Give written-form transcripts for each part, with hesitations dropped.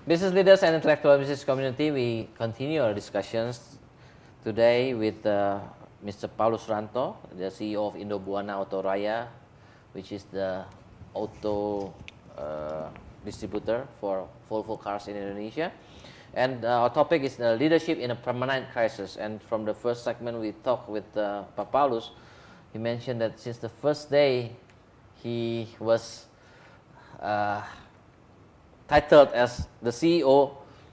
Business leaders and intellectual business community, we continue our discussions today with Mr. Paulus Ranto, the CEO of Indo Buana Auto Raya, which is the auto distributor for Volvo cars in Indonesia. And our topic is leadership in a permanent crisis. And from the first segment we talked with Pak Paulus, he mentioned that since the first day he was titled as the CEO,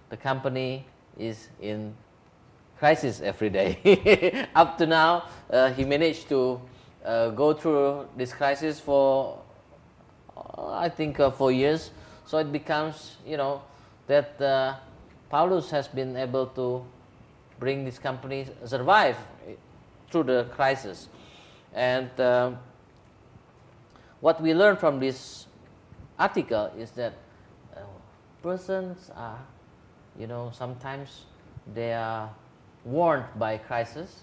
the company is in crisis every day. Up to now, he managed to go through this crisis for, I think, 4 years. So it becomes, that Paulus has been able to bring this company survive through the crisis. And what we learned from this article is that persons are, sometimes they are warned by crisis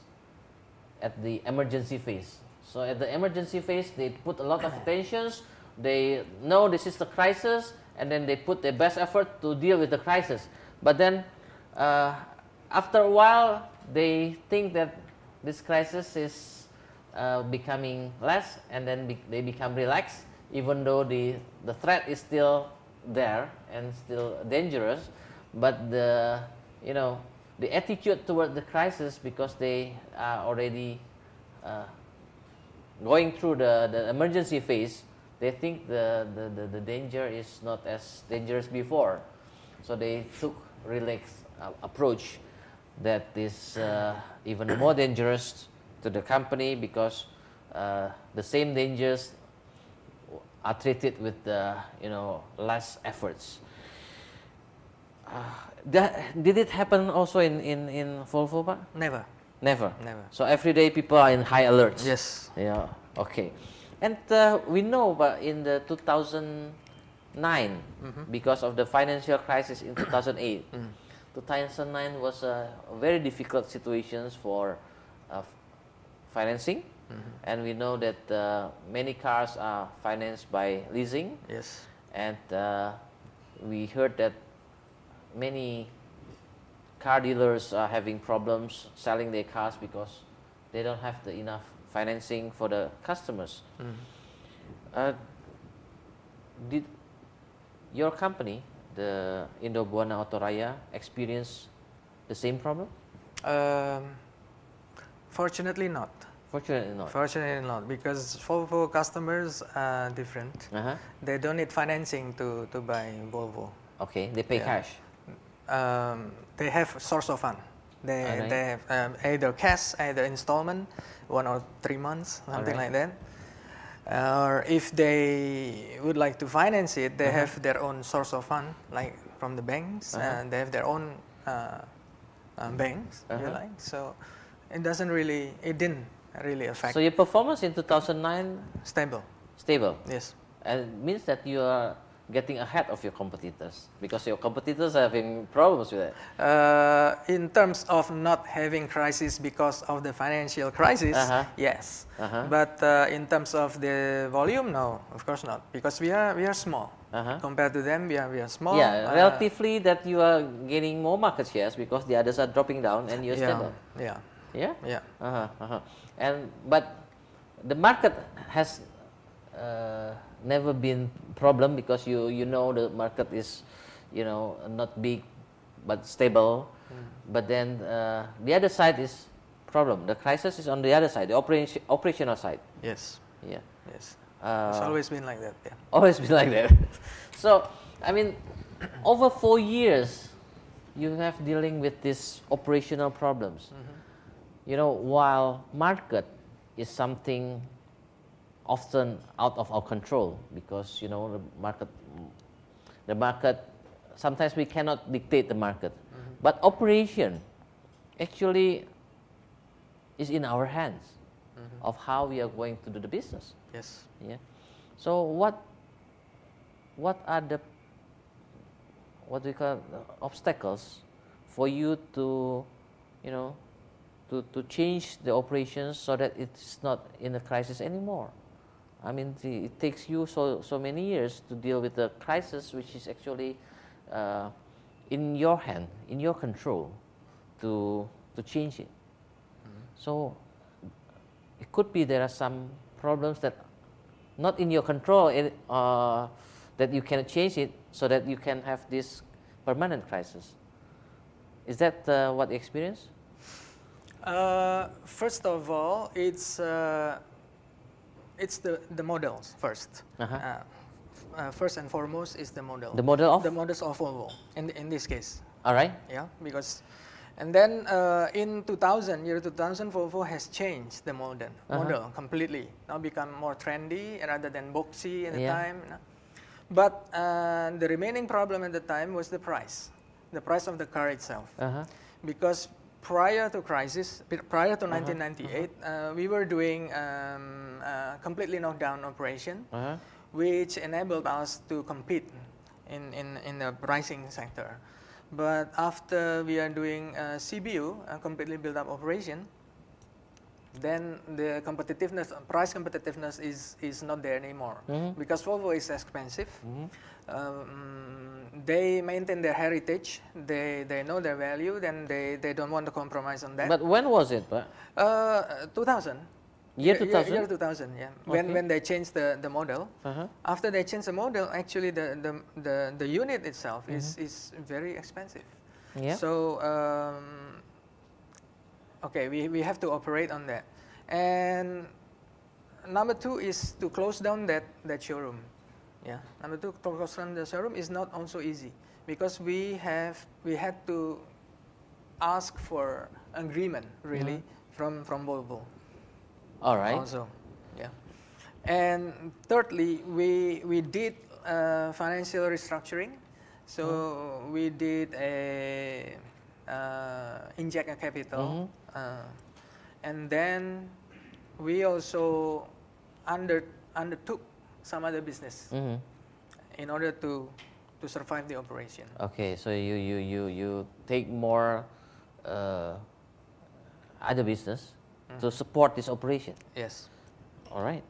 at the emergency phase. So at the emergency phase, they put a lot of attentions. They know this is the crisis, and then they put their best effort to deal with the crisis. But then, after a while, they think that this crisis is becoming less, and then they become relaxed, even though the threat is still there and still dangerous. But the attitude toward the crisis, because they are already going through the emergency phase, they think the danger is not as dangerous before. So they took relaxed approach that is even more dangerous to the company, because the same dangers are treated with less efforts. Did it happen also in Volvo, Pak? Never. Never. So every day people are in high alert. Yes. Yeah. Okay. And we know, but in the 2009, because of the financial crisis in 2008, 2009 was a very difficult situation for financing. And we know that many cars are financed by leasing. Yes. And we heard that many car dealers are having problems selling their cars because they don't have enough financing for the customers. Did your company, the Indo Buana Auto Raya, experience the same problem? Fortunately not. Fortunately not, because Volvo customers are different. They don't need financing to buy Volvo. Okay, they pay cash. They have source of fund. They have either cash, either installment, 1 or 3 months, something like that. Or if they would like to finance it, they have their own source of fund, like from the banks, and they have their own banks, if you like. So it didn't really affect. So your performance in 2009? Stable. Stable? Yes. And it means that you are getting ahead of your competitors, because your competitors are having problems with it. In terms of not having crisis because of the financial crisis, yes. But in terms of the volume, no, of course not, because we are small. Compared to them, we are small. Yeah, relatively that you are gaining more market shares because the others are dropping down and you're stable. Yeah. Yeah? Yeah. But the market has never been problem, because you know the market is not big but stable. But then the other side is problem. The crisis is on the other side, the operational side. Yes. Yeah. Yes. It's always been like that. Yeah. Always been like that. So I mean, over 4 years, you have dealing with these operational problems. While market is something often out of our control, because the market sometimes we cannot dictate the market, but operation actually is in our hands of how we are going to do the business. Yes. Yeah. So what are the obstacles for you to to change the operations so that it's not in a crisis anymore? I mean, it takes you so many years to deal with the crisis, which is actually in your hand, in your control, to change it. So it could be there are some problems that not in your control, that you can change it so that you can have this permanent crisis. Is that what you experience? First of all, it's the models first. First and foremost is the model. The model of? The models of Volvo in this case. All right. Yeah, because, and then in year 2000, Volvo has changed the model completely. Now become more trendy rather than boxy at the time. You know. But the remaining problem at the time was the price of the car itself. Because prior to 1998, we were doing completely knockdown operation, which enabled us to compete in the pricing sector. But after we are doing CBU, a completely built up operation, then the price competitiveness is not there anymore. Because Volvo is expensive. They maintain their heritage, they know their value, then they don't want to compromise on that. But when was it? 2000. Year 2000? Year 2000, yeah. When they changed the model. After they changed the model, actually the unit itself is very expensive. Yeah. So, okay, we have to operate on that. And number two is to close down that showroom. Yeah. Number two, to close down the showroom is not also easy, because we had to ask for agreement really from Volvo. All right. Also, yeah. And thirdly, we did financial restructuring. So we did inject a capital, and then we also undertook some other business in order to survive the operation. Okay, so you take more other business to support this operation. Yes. All right.